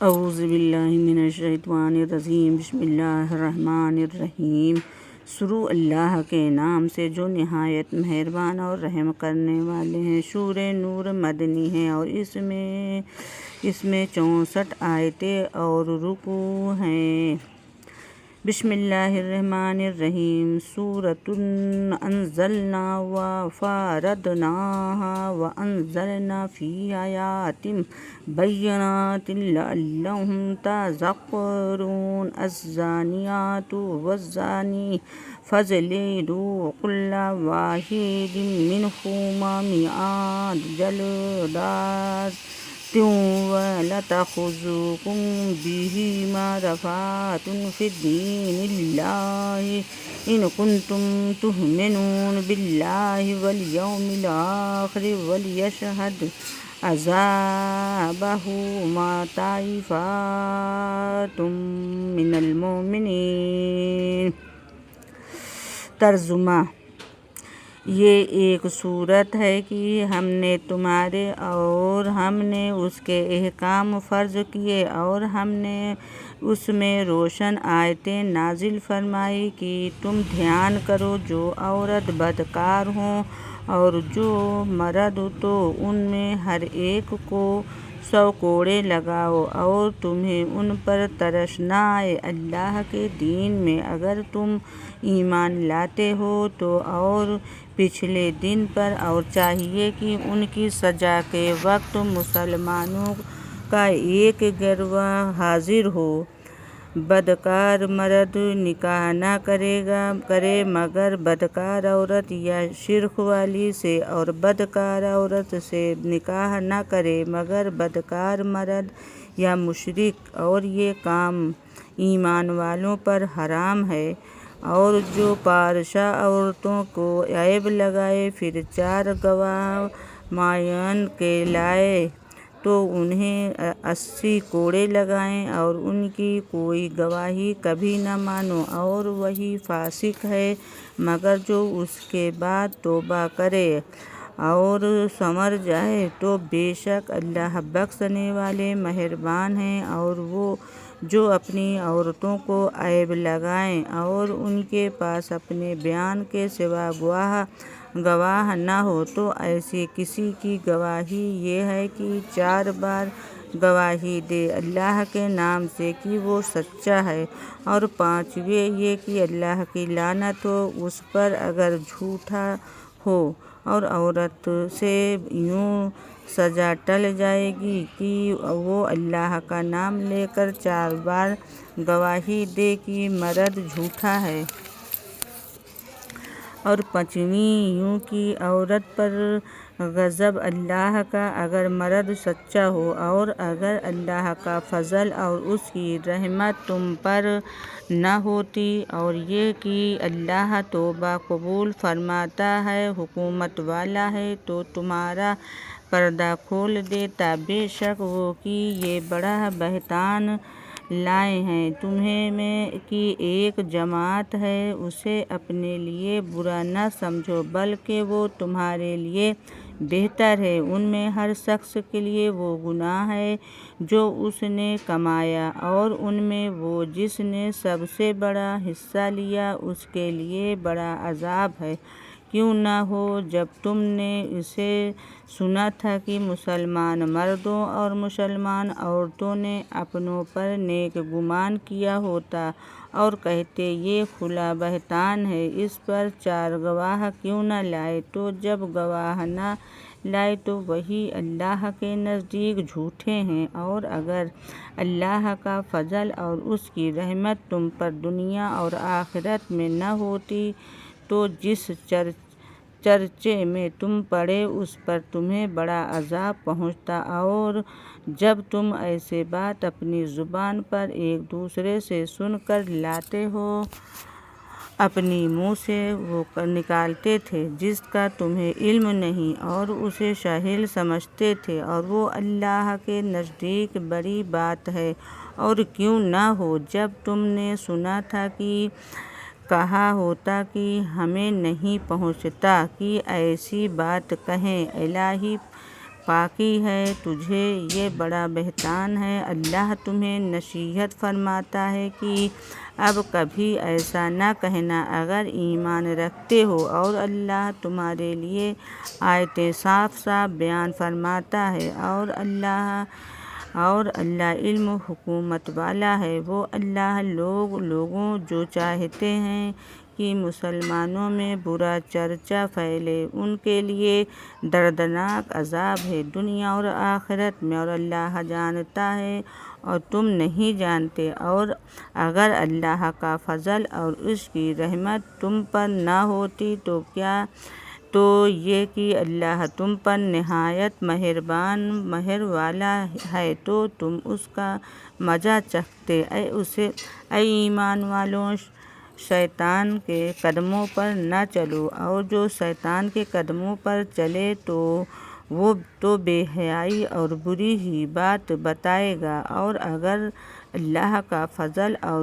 اعوذ باللہ من الشیطان الرجیم بسم اللہ الرحمن الرحیم۔ شروع اللہ کے نام سے جو نہایت مہربان اور رحم کرنے والے ہیں۔ سورہ نور مدنی ہے اور اس میں 64 آیتیں اور رکوع ہیں۔ بسم اللہ الرحمن الرحیم۔ سورۃ انزلناها وفرضناها وانزلنا فیہا آیات بینات لعلکم تذکرون۔ الزانیات والزانی فاجلدوا کل واحد منہما 100 جلدۃ ولا تأخذکم بہما رأفۃ فی دین اللہ ان کنتم تؤمنون باللہ والیوم الآخر ولیشہد عذابہما طائفۃ من المؤمنین۔ ترجمہ: یہ ایک صورت ہے کہ ہم نے تمہارے اور ہم نے اس کے احکام فرض کیے اور ہم نے اس میں روشن آیتیں نازل فرمائی کہ تم دھیان کرو جو عورت بدکار ہوں اور جو مرد تو ان میں ہر ایک کو 100 کوڑے لگاؤ اور تمہیں ان پر ترس نہ آئے اللہ کے دین میں اگر تم ایمان لاتے ہو تو، اور پچھلے دن پر، اور چاہیے کہ ان کی سزا کے وقت مسلمانوں کا ایک گروہ حاضر ہو۔ بدکار مرد نکاح نہ کرے مگر بدکار عورت یا شرک والی سے، اور بدکار عورت سے نکاح نہ کرے مگر بدکار مرد یا مشرک، اور یہ کام ایمان والوں پر حرام ہے۔ اور جو پارسا عورتوں کو عیب لگائے پھر 4 گواہ معین کے لائے تو انہیں 80 کوڑے لگائیں اور ان کی کوئی گواہی کبھی نہ مانو، اور وہی فاسق ہے مگر جو اس کے بعد توبہ کرے اور سنور جائے تو بے شک اللہ بخشنے والے مہربان ہے۔ اور وہ جو اپنی عورتوں کو عیب لگائیں اور ان کے پاس اپنے بیان کے سوا گواہ نہ ہو تو ایسے کسی کی گواہی یہ ہے کہ 4 بار گواہی دے اللہ کے نام سے کہ وہ سچا ہے، اور 5ویں یہ کہ اللہ کی لعنت ہو اس پر اگر جھوٹا ہو۔ اور عورت سے یوں سزا ٹل جائے گی کہ وہ اللہ کا نام لے کر 4 بار گواہی دے کہ مرد جھوٹا ہے۔ اور 5ویں یوں کہ عورت پر غضب اللہ کا اگر مرد سچا ہو، اور اگر اللہ کا فضل اور اس کی رحمت تم پر نہ ہوتی، اور یہ کہ اللہ توبہ قبول فرماتا ہے، حکمت والا ہے تو تمہارا پردہ کھول دیتا۔ بے شک وہ کہ یہ بڑا بہتان لائے ہیں تمہیں میں کی ایک جماعت ہے، اسے اپنے لیے برا نہ سمجھو بلکہ وہ تمہارے لیے بہتر ہے۔ ان میں ہر شخص کے لیے وہ گناہ ہے جو اس نے کمایا، اور ان میں وہ جس نے سب سے بڑا حصہ لیا اس کے لیے بڑا عذاب ہے۔ کیوں نہ ہو جب تم نے اسے سنا تھا کہ مسلمان مردوں اور مسلمان عورتوں نے اپنوں پر نیک گمان کیا ہوتا اور کہتے یہ کھلا بہتان ہے، اس پر 4 گواہ کیوں نہ لائے، تو جب گواہ نہ لائے تو وہی اللہ کے نزدیک جھوٹے ہیں۔ اور اگر اللہ کا فضل اور اس کی رحمت تم پر دنیا اور آخرت میں نہ ہوتی تو جس چرچے میں تم پڑے اس پر تمہیں بڑا عذاب پہنچتا۔ اور جب تم ایسے بات اپنی زبان پر ایک دوسرے سے سن کر لاتے ہو، اپنی منہ سے وہ نکالتے تھے جس کا تمہیں علم نہیں اور اسے جاہل سمجھتے تھے، اور وہ اللہ کے نزدیک بڑی بات ہے۔ اور کیوں نہ ہو جب تم نے سنا تھا کہ کہا ہوتا کہ ہمیں نہیں پہنچتا کہ ایسی بات کہیں، الہی پاکی ہے تجھے یہ بڑا بہتان ہے۔ اللہ تمہیں نصیحت فرماتا ہے کہ اب کبھی ایسا نہ کہنا اگر ایمان رکھتے ہو، اور اللہ تمہارے لیے آیتیں صاف صاف بیان فرماتا ہے، اور اللہ علم و حکمت والا ہے۔ وہ اللہ لوگوں جو چاہتے ہیں کہ مسلمانوں میں برا چرچا پھیلے ان کے لیے دردناک عذاب ہے دنیا اور آخرت میں، اور اللہ جانتا ہے اور تم نہیں جانتے۔ اور اگر اللہ کا فضل اور اس کی رحمت تم پر نہ ہوتی تو یہ کہ اللہ تم پر نہایت مہر والا ہے تو تم اس کا مزہ چکھتے۔ اے ایمان والو، شیطان کے قدموں پر نہ چلو، اور جو شیطان کے قدموں پر چلے وہ تو بے حیائی اور بری ہی بات بتائے گا۔ اور اگر اللہ کا فضل اور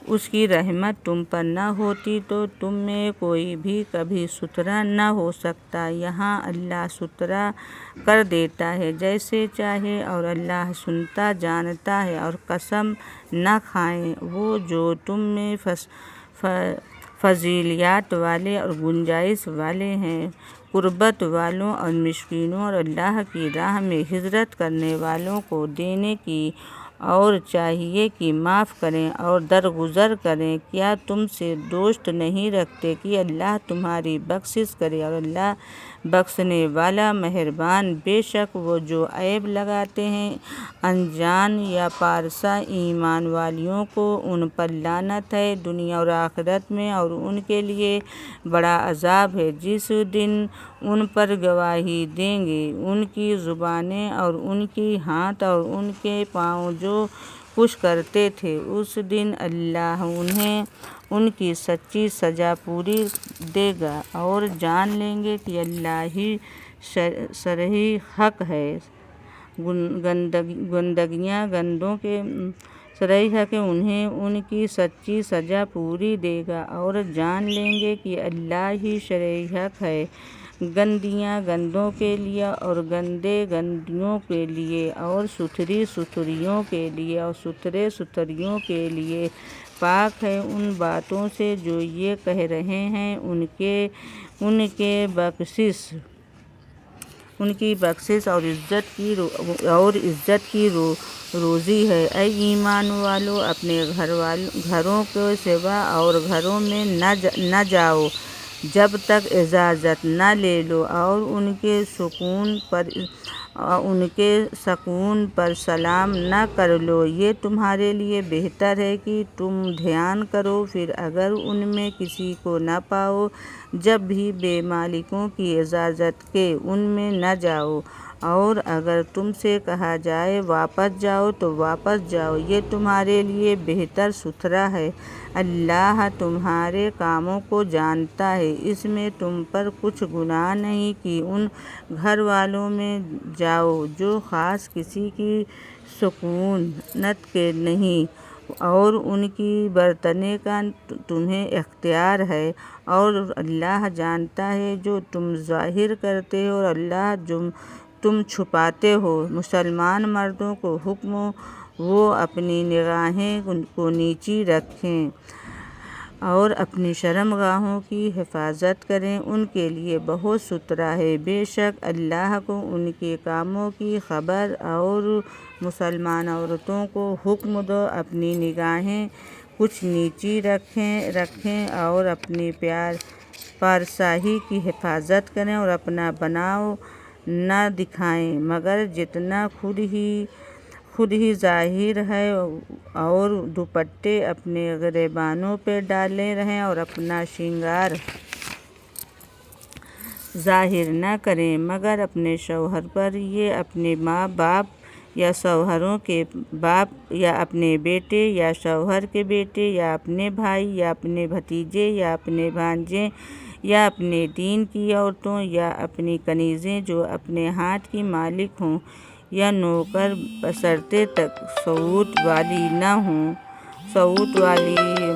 اس کی رحمت تم پر نہ ہوتی تو تم میں کوئی بھی کبھی ستھرا نہ ہو سکتا۔ یہاں اللہ ستھرا کر دیتا ہے جیسے چاہے، اور اللہ سنتا جانتا ہے۔ اور قسم نہ کھائیں وہ جو تم میں فضیلت والے اور گنجائش والے ہیں، قربت والوں اور مسکینوں اور اللہ کی راہ میں ہجرت کرنے والوں کو دینے کی، اور چاہیے کہ معاف کریں اور درگزر کریں۔ کیا تم سے دوست نہیں رکھتے کہ اللہ تمہاری بخشش کرے، اور اللہ بخشنے والا مہربان۔ بے شک وہ جو عیب لگاتے ہیں انجان یا پارسا ایمان والیوں کو، ان پر لعنت ہے دنیا اور آخرت میں، اور ان کے لیے بڑا عذاب ہے جس دن ان پر گواہی دیں گے ان کی زبانیں اور ان کے ہاتھ اور ان کے پاؤں جو کچھ کرتے تھے۔ اس دن اللہ انہیں ان کی سچی سزا پوری دے گا، اور جان لیں گے کہ اللہ ہی صریح حق ہے۔ گندوں کے صریح حق ہے، انہیں ان کی سچی سزا پوری دے گا، اور جان لیں گے کہ اللہ ہی صریح حق ہے۔ گندیاں گندوں کے لیے اور گندے گندیوں کے لیے، اور ستھری ستھریوں کے لیے اور ستھرے ستھریوں کے لیے پاک ہے ان باتوں سے جو یہ کہہ رہے ہیں، ان کی بخشش اور عزت کی روزی ہے۔ اے ایمان والو، اپنے گھروں کے سوا اور گھروں میں نہ جاؤ جب تک اجازت نہ لے لو، اور ان کے سکون پر سلام نہ کر لو۔ یہ تمہارے لیے بہتر ہے کہ تم دھیان کرو۔ پھر اگر ان میں کسی کو نہ پاؤ جب بھی بے مالکوں کی اجازت کے ان میں نہ جاؤ، اور اگر تم سے کہا جائے واپس جاؤ تو واپس جاؤ، یہ تمہارے لیے بہتر ستھرا ہے۔ اللہ تمہارے کاموں کو جانتا ہے، اس میں تم پر کچھ گناہ نہیں کہ ان گھر والوں میں جاؤ جو خاص کسی کی سکونت کے نہیں، اور ان کی برتنے کا تمہیں اختیار ہے، اور اللہ جانتا ہے جو تم ظاہر کرتے ہو اور اللہ جو تم چھپاتے ہو۔ مسلمان مردوں کو حکم وہ اپنی نگاہیں کو نیچی رکھیں اور اپنی شرمگاہوں کی حفاظت کریں، ان کے لیے بہت ستھرا ہے۔ بے شک اللہ کو ان کے کاموں کی خبر، اور مسلمان عورتوں کو حکم دو اپنی نگاہیں کچھ نیچی رکھیں اور اپنی پارسائی کی حفاظت کریں، اور اپنا بناؤ نہ دکھائیں مگر جتنا خود ہی ظاہر ہے، اور دوپٹے اپنے گریبانوں پہ ڈالے رہیں، اور اپنا شرنگار ظاہر نہ کریں مگر اپنے شوہر پر۔ یہ اپنے ماں باپ یا شوہروں کے باپ یا اپنے بیٹے یا شوہر کے بیٹے یا اپنے بھائی یا اپنے بھتیجے یا اپنے بھانجے یا اپنے دین کی عورتوں یا اپنی کنیزیں جو اپنے ہاتھ کی مالک ہوں، یا نوکر بشرطے شعوت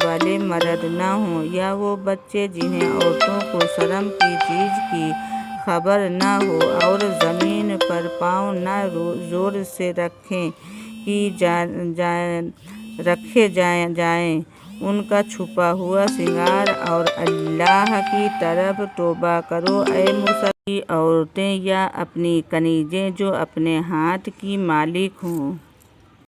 والے مرد نہ ہوں، یا وہ بچے جنہیں عورتوں کو شرم کی چیز کی خبر نہ ہو اور زمین پر پاؤں نہ زور سے رکھے جائیں۔ ان کا چھپا ہوا سنگار اور اللہ کی طرف توبہ کرو اے مسلمان عورتیں یا اپنی کنیزیں جو اپنے ہاتھ کی مالک ہوں۔